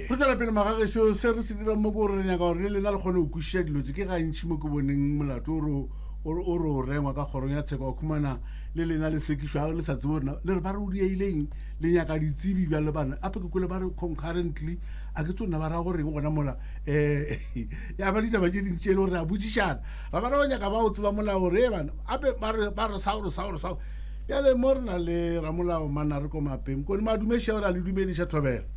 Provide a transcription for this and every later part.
go tsala pele magagesho se re se dira mo go re nyaka gore le lena le kgone go kwišiša dilo tse ke gantšhi mo ke boneng molato o re o rengwa ka kgorong ya tsheko wa khumana le lena le sekišwa le sa tsebo rena le re ba re o dieileng le nyaka ditsebi bja le bana ape ke kwele ba re concurrently a ke tsonna ba ra goreng gona mola ya ba ditaba tše dintši e le gore a botsišana ra ba ra go nyaka ba o tseba molao gore bana ape ba re sao ya le mo re na le ramolao manare ko mapeng kone madumeša gore a le dumediša thobela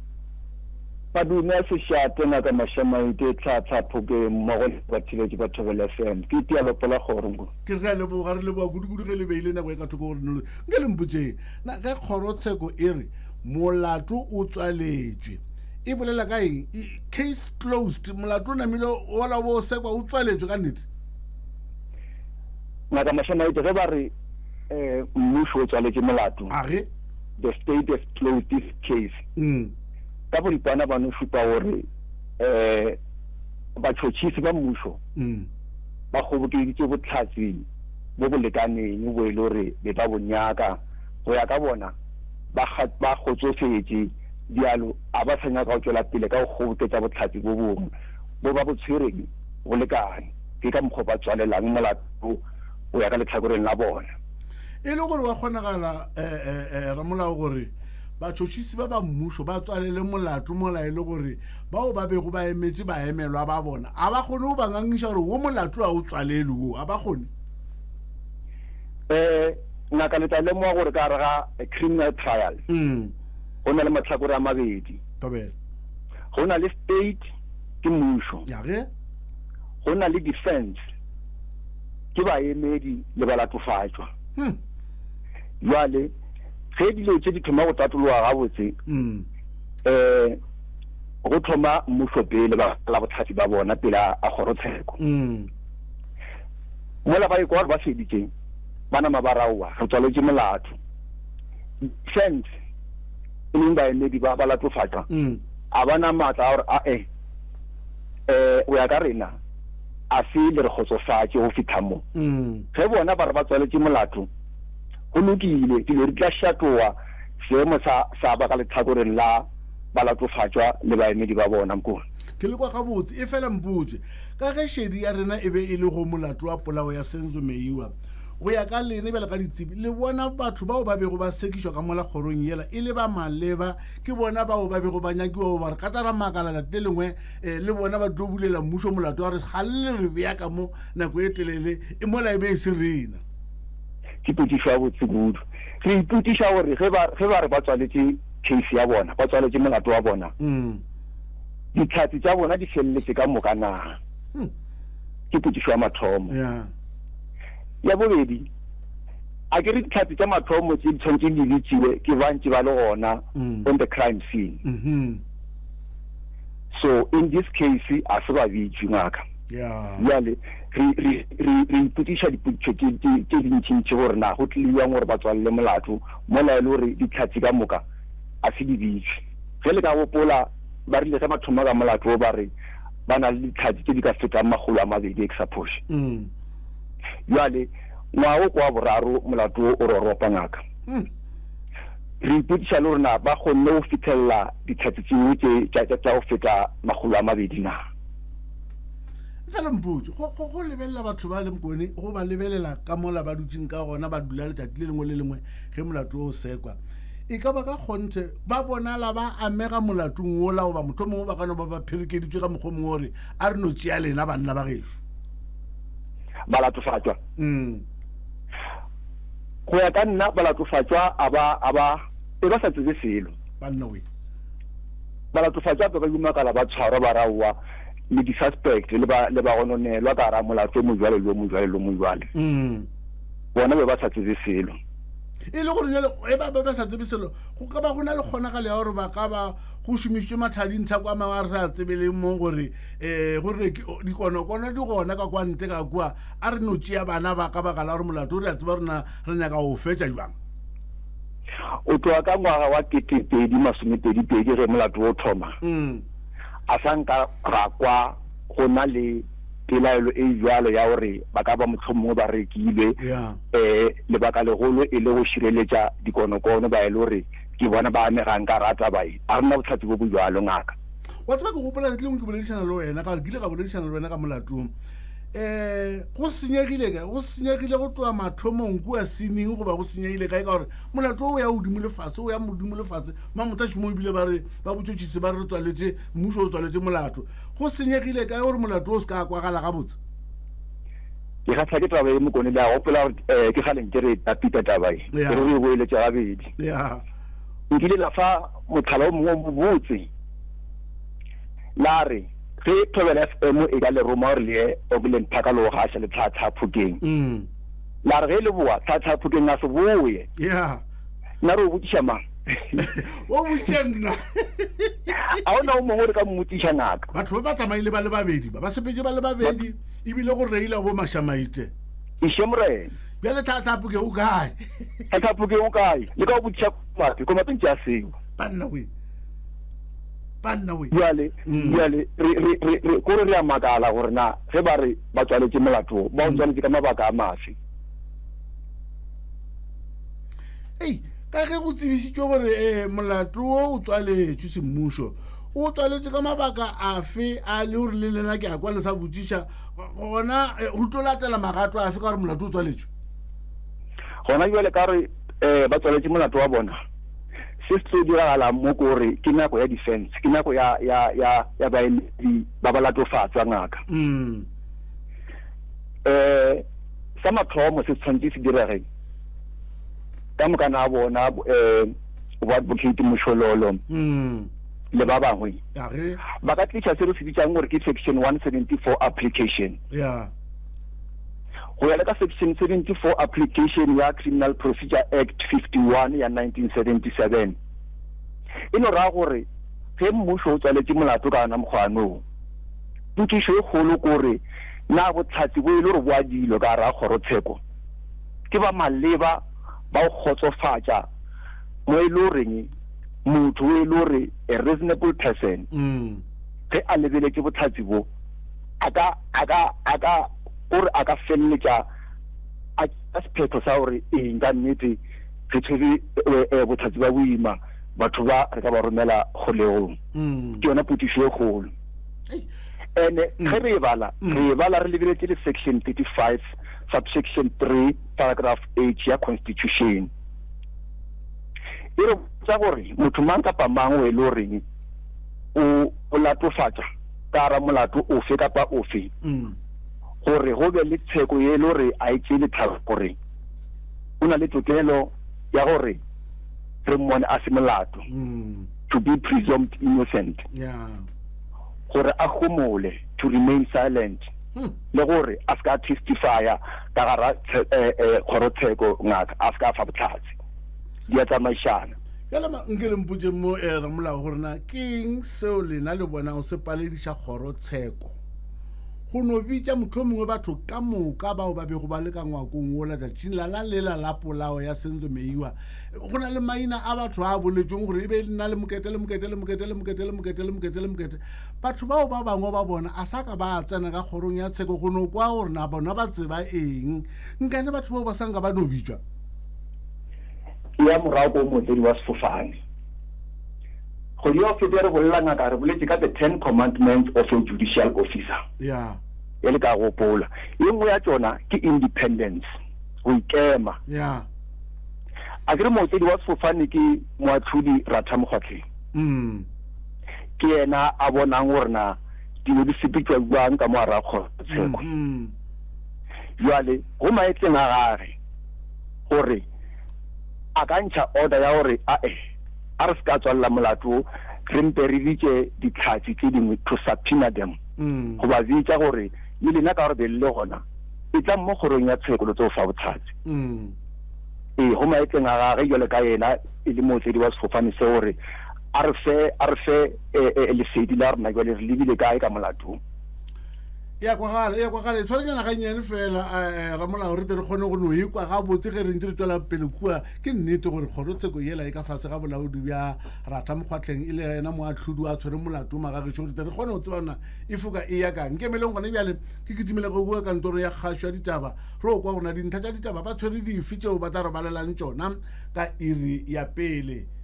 Padume seshate na ka mashamaite tsa phoke mmogo ba thiletse ba thobela FM ke tia ba pola gore ke re le bo ga re le bo gudu ge le beile na go ka thoko gore no nke le mputse na ga kgorotsheko e re molato o tswaletswe e bolela ka eng case closed molato na milo wala bo sekwa o tswaletswe ka nnete na ka mashamaite ge ba re mmusho o tswaletse molato age the state has closed this case ka boripana ba no supa gore ba tshotshisi ba mmusho ba gobokeditse botlhatsi bo bo lekaneng bo ile gore be ba bonyaka go ya ka bona ba gotsofetse dialo a ba tsenya ka tswela pele ka go goboketsa botlhatsi bo bongwe bo ba botshwereng go lekane ke ka mokgwa ba tswalelang molato o ya ka letlhakoreng la bona e le gore wa kgonagala ramolao gore batšhotšhisi ba ba mmušo ba tswalele molato mola e le gore bao ba bego ba emetse ba emelwa ba bona a ba kgone go ba ngangiša gore wo molato a o tswalele wo a ba kgone ngaka le tla lemoga gore ka re ga criminal trial go na le matlhakore a mabedi go na le state ke mmušo go na le defense ke baemedi le balatofatswa jwale ge dilo tse di thoma go tatologa gabotse go thoma mmušo pele ba la botlhatsi ba bona pele a kgorotsheko mola ba ikwa ba feditse bana mabaraoa re tswaletse molato defense e leng baemedi ba balatofatsa a bana maatla a gore o ya ka rena a se le re kgotsofatse go fitlha mo ge bona ba re ba tswaletse molato go lokile dilo di tla shatoa seemo sa ba ka letlhakoreng la balatofatswa le baemedi ba bona mkone ke le kwa gabotse e fela mpotse ka ge shedi ya rena e be e le go molato wa polao ya Senzo Meyiwa go ya ka lene bela ka ditsebi le bona batho bao ba bego ba sekišwa ka mola kgorong yela e le ba maleba ke bona bao ba bego ba nyakiwa ba re katara makala la te lengwe le bona ba tlo bulela mmušo molato wa re ga le re beya ka mo nako e telele e mola e be e se rena ke putiša botse kudu re iputiša gore ge ba re ba tswaletse case ya bona ba tswaletse molato wa bona ditlhatsi tša bona di feleletse ka moka na ke putišo ya mathomo ya bobedi a ke re ditlhatsi tša mathomo tse di tshwanetse di letsiwe ke bantši ba le gona on the crime scene so in this case a se ba bitšwe ngaka jale re iputiša diputšo tše dintšintši gore na go tliliwang gore ba tswalele molato mola e le gore ditlhatsi ka moka a se di bitšwe ge le ka gopola ba rile ge mathomo ka molato o ba re ba na le ditlhatsi tše di ka fetang 200 exapoše jale ngwao kwa boraro molato o roropa ngaka re iputiša le gore na ba kgonne go fitlhelela ditlhatsi tseo tša go feta 200 na fela mputse go lebelela batho ba le mkone go ba lebelela ka mola ba dutseng ka gona ba dula letsatsi le lengwe le lengwe ge molato o sekwa e ka ba ka kgonte ba bonala ba amega molatong ola goba motho mongwe ba kano ba ba pherekeditswe ka mokgwa mongwe gore a re no tšea lena banna ba gešo balatofatswa go ya ka nna balatofatswa e ba sa tsebe selo banna we balatofatswa ba dumakala ba tshwarwa ba raowa le di-suspect le ba gononelwa ka ra molato mojwale bona be ba sa tsebe selo e le gore e ba sa tsebe selo go ka ba go na le kgonagalo ya gore ba ka ba go šomišwe mathadintšha kwa mangwe a re sa tsebeleng mo gore dikonokono di gona ka kwa nte ka kua a re no tšea bana ba ka baka la gore molato re a tseba rena re nyaka go fetša jwang o tloa ka ngwaga wa 2022 ge molato o thoma a sanka ra kwa go na le pelaelo e jwalo ya gore ba ka ba motlhomongwe ba rekile lebaka legolo e le go šireletša dikonokono ba e le gore ke bona ba amegang ka rata bae a rena botlhatsi bo bojwalo ngaka wa tseba ke gopola ke leng ke boledišana le wena ka gore ke ile ga boledišana le wena ka molatong go senyegile go tloa mathomong kua sineng goba go senyegile kae ka gore molato o ya godimo lefase o ya modimo lefase mamotashimo ebile ba re ba botšotšhise ba re tswaletse mmušo o tswaletse molato go senyegile kae gore molato o se ka kwagala gabotse ke kgatlha ke taba e mokone le a gopola ke galeng ke re tapita taba e ke re o boeletse gabedi nkile la fa motlhala o mongwe mo botse la re ge thobela FM e ka le roma gore le Auckland Phakalo ga se le tlhatha Phokeng la re ge le boa tlhatha Phokeng a se boe na re o botšiša mang o botšiša nna a ona o mongwe re ka mmotšiša ngaka batho ba tsamaile ba le babedi ba sepetse ba le babedi ebile go reila go Mashamaite ishemrene bjale tlhatha Phokeng o kae tlhatha Phokeng o kae le ka o botšiša mate ko mateng tša seo panna we jale kore re a makala gore na ge ba re ba tswaletse molato ba o tswaletse ka mabaka a mafe ka ge go tsebisitswe gore molato o tswaletšwe semmušo o tswaletše ka mabaka afe a le gore le lena ke a kwa le sa botšiša gona go tlo latela magato afe ka gore molato o tswaletšwe gona jale ka gore ba tswaletše molato wa bona se se tlo diragala mo kore ke nako ya defense ke nako ya baeledi ba ba latofatsa ngaka sa mathomo se tshwanetse se direge ka mokana a bona bo advocate Moshololo le ba bangwe ba ka tliša se re se bitsang gore ke section 174 application go ya le ka section 74 application ya Criminal Procedure Act 51 ya 1977 ino ra gore ge mmušo o tswaletše molato ka ona mokgwanong pukišo e kgolo kore na botlhatsi bo e le gore bo a dilo ka ra kgorotsheko ke ba maleba ba o kgotsofatša mo e le goreng motho o e le gore a reasonable person ge a lebeletše botlhatsi bo gore a ka feleletša a sephetho sa gore ka nnete re tshwere botlhatsi ba boima batho ba re ka ba romela kgolegong ke yona potišo e kgolo ene ge re e bala re lebeletse le section 35 subsection 3 paragraph 8 ya constitution e re tsa gore motho mang kapa mang o e le goreng o latofatša ka ra molato ofe kapa ofe gore go be le tsheko ye le gore a e tšele tlhalo gore o na le tokelo ya gore re mmone a se molato to be presumed innocent gore a gomole to remain silent le gore a se ka testifya ka gara kgorotsheko ngaka a se ka fa botlhatsi di a tsamaišana yala nke le mpotse mo ramolao gore na ke eng seo lena le bona o se palediša kgorotsheko go no bitša motho mongwe batho ka moka bao ba bego ba le ka ngwakong o latšatšing la lela la polao ya Senzo Meyiwa go na le maina a batho a boletsweng gore e be nna le mokete batho bao ba bangwe ba bona a sa ka ba tsena ka kgorong ya tsheko go no kwa gore na bona ba tseba eng nkane batho bao ba sanka ba no bitšwa ya morago ko motsedi wa sefofane go di ofete re bolela ngaka re boletse ka the 10 commandments of a judicial officer e le ka gopola e nngwe ya tsona ke independence go ikema a ke re motsedi wa sefofane ke moatlhodi Rathamokgotleng ke yena a bonang gore na dilo di sepetšwa jwang ka mo ara kgorotsheko jwale go maetleng a gage gore a ka ntšha order ya gore a re se ka tswalela molato re mpe re ditše ditlhatsi tse dingwe to subpoena them go ba bitša gore le lena ka gore be le gona e tla mo kgorong ya tshekolo tse o fa botlhatsi go maetleng a gage jale ka yena e le motsedi wa sefofane se gore a re fe lesedi la rena jale re lebile kae ka molatong ya kwagale tshwarenyana gannyane fela ramolao re te re kgone go no ekwa ga botse ge re ntse re tswela pele kua ke nnete gore kgorotsheko yela e ka fase ga bolaodi bja Rathamokgotleng e le yena moatlhodi a tshwere molato magagetso gore re kgone go tsebana e foka e ya kang kemeleng gone bjale ke kitimele go bua kantoro ya kgašo ya ditaba re o kwa gona dintlha tša ditaba ba tshwere dife tšeo ba tla re balelang tšona ka iri ya pele